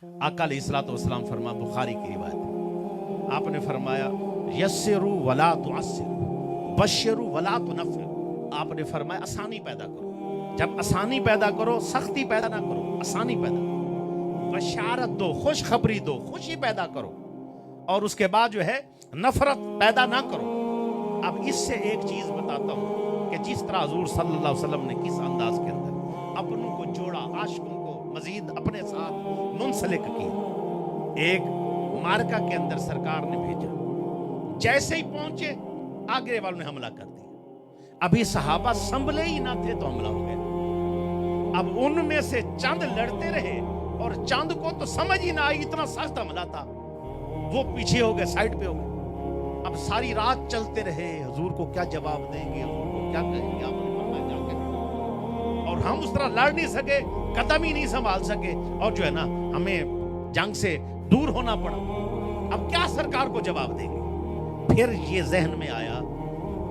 आका अलैहिस्सलाम फरमा, बुखारी की रिवायत है, आपने फरमाया यस्सिरू वला तुअस्सिरू बश्शिरू वला तुनफ्फिरू। आपने फरमाया आसानी पैदा करो, जब आसानी पैदा करो सख्ती पैदा ना करो, आसानी पैदा करो। बशारत दो, खुशखबरी दो, खुशी पैदा करो, और उसके बाद जो है नफरत पैदा ना करो। अब इससे एक चीज बताता हूँ कि जिस तरह हुजूर सल्लल्लाहु अलैहि वसल्लम ने किस अंदाज के अंदर अपनों को जोड़ा, आशिकों को मजीद अपने साथ मुंसलिक किया। एक मार्का के अंदर सरकार ने भेजा, जैसे ही पहुंचे आगे वालों ने हमला कर दिया। अभी सहाबा संभले ही ना थे तो हमला हो गया। अब उनमें से चंद लड़ते रहे और चंद को तो समझ ही ना आई, इतना सख्त हमला था, वो पीछे हो गए, साइड पे हो गए। अब सारी रात चलते रहे, हुजूर को क्या जवाब देंगे, हुजूर को क्या कहेंगे, आपने फरमाया क्या कहेंगे। और हम उस तरह लड़ नहीं सके, कदम ही नहीं संभाल सके, और जो है ना हमें जंग से दूर होना पड़ा। अब क्या सरकार को जवाब देंगे। फिर ये जहन में आया,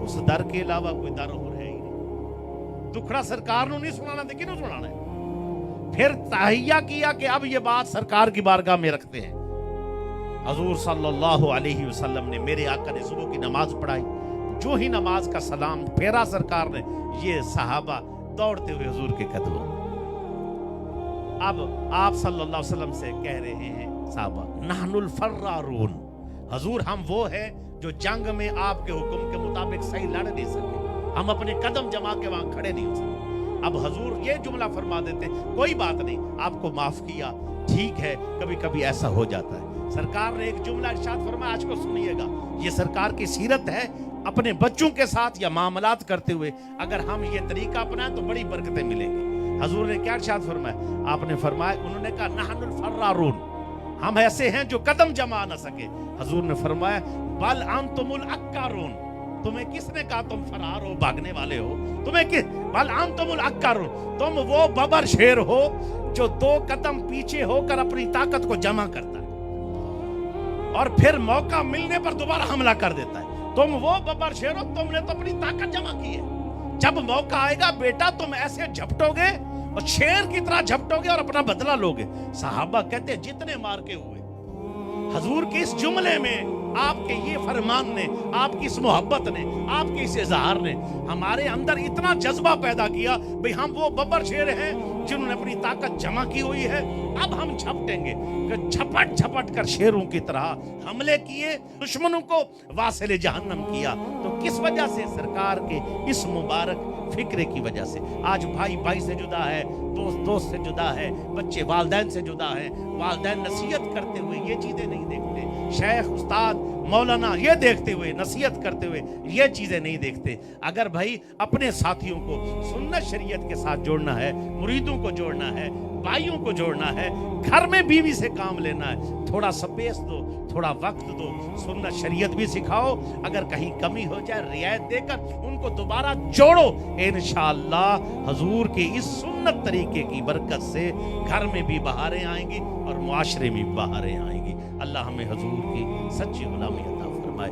उस दर के अलावा कोई दर और है ही नहीं। दुखड़ा सरकार ने नहीं सुनाना, देखिए नहीं सुनाना है। फिर तहिया किया कि अब ये बात सरकार की बारगाह में रखते हैं। हुजूर सल्लल्लाहु अलैहि वसल्लम ने, मेरे आका ने सुबह की नमाज पढ़ाई। जो ही नमाज का सलाम फेरा सरकार ने, ये सहाबा दौड़ते हुए हुजूर के कदमों में। अब आप सल्लल्लाहु अलैहि वसल्लम से कह रहे हैं सहाबा, नहनुल फर्रारून, हुजूर हम वो है जो जंग में आपके हुक्म के मुताबिक सही लड़ नहीं सके, हम अपने कदम जमा के वहां खड़े नहीं हो सके। अब हुजूर ये जुमला फरमा देते, कोई बात नहीं, आपको माफ किया, ठीक है, कभी कभी ऐसा हो जाता है। सरकार ने एक जुमला इरशाद फरमाया, आज को सुनिएगा, ये सरकार की सीरत है। अपने बच्चों के साथ या मामलात करते हुए अगर हम ये तरीका अपनाएं तो बड़ी बरकतें मिलेंगी। हुजूर ने क्या इरशाद फरमाया, आपने फरमाया, उन्होंने कहा नहनुल फर्रारून, हम ऐसे हैं जो कदम जमा ना सके। हुजूर ने फरमाया बल अंतुमुल अक्कारून, तुम्हें किसने कहा तुम फरार हो, भागने वाले हो, तुम्हें किस, बल अंतुमुल अक्कारून, तुम वो बबर शेर हो जो 2 कदम पीछे होकर अपनी ताकत को जमा करता है और फिर मौका मिलने पर दोबारा हमला कर देता है। तुम वो बबर शेर हो, तुमने तो अपनी ताकत जमा की है, जब मौका आएगा बेटा तुम ऐसे झपटोगे और शेर की तरह झपटोगे और अपना बदला लोगे। सहाबा कहते जितने मार के हुए, हुजूर के इस जुमले में, आपके ये फरमान ने, आपकी इस मोहब्बत ने, आपके इस इजहार ने हमारे अंदर इतना जज्बा पैदा किया, भाई हम वो बब्बर शेर हैं जिन्होंने अपनी ताकत जमा की हुई है, अब हम झपटेंगे। झपट झपट कर शेरों की तरह हमले किए, दुश्मनों को वासिले जहन्नम किया। तो किस वजह से? सरकार के इस मुबारक फिक्रे की वजह से। आज भाई भाई से जुदा है, दोस्त दोस्त से जुदा है, बच्चे वालिदैन से जुदा है, वालिदैन नसीहत करते हुए ये चीजें नहीं देखते, शेख उस्ताद मौलाना ये देखते हुए, नसीहत करते हुए ये चीजें नहीं देखते। अगर भाई अपने साथियों को सुन्नत शरीयत के साथ जोड़ना है, मुरीदों को जोड़ना है, भाइयों को जोड़ना है, घर में बीवी से काम लेना है, थोड़ा स्पेस दो, थोड़ा वक्त दो, सुन्नत शरीयत भी सिखाओ। अगर कहीं कमी हो जाए रियायत देकर उनको दोबारा जोड़ो। इंशाअल्लाह हुजूर के इस सुन्नत तरीके की बरकत से घर में भी बहारें आएंगी और मुआशरे में भी बहारें आएंगी। अल्लाह हमें हुजूर की सच्ची गुलामी अता फरमाए।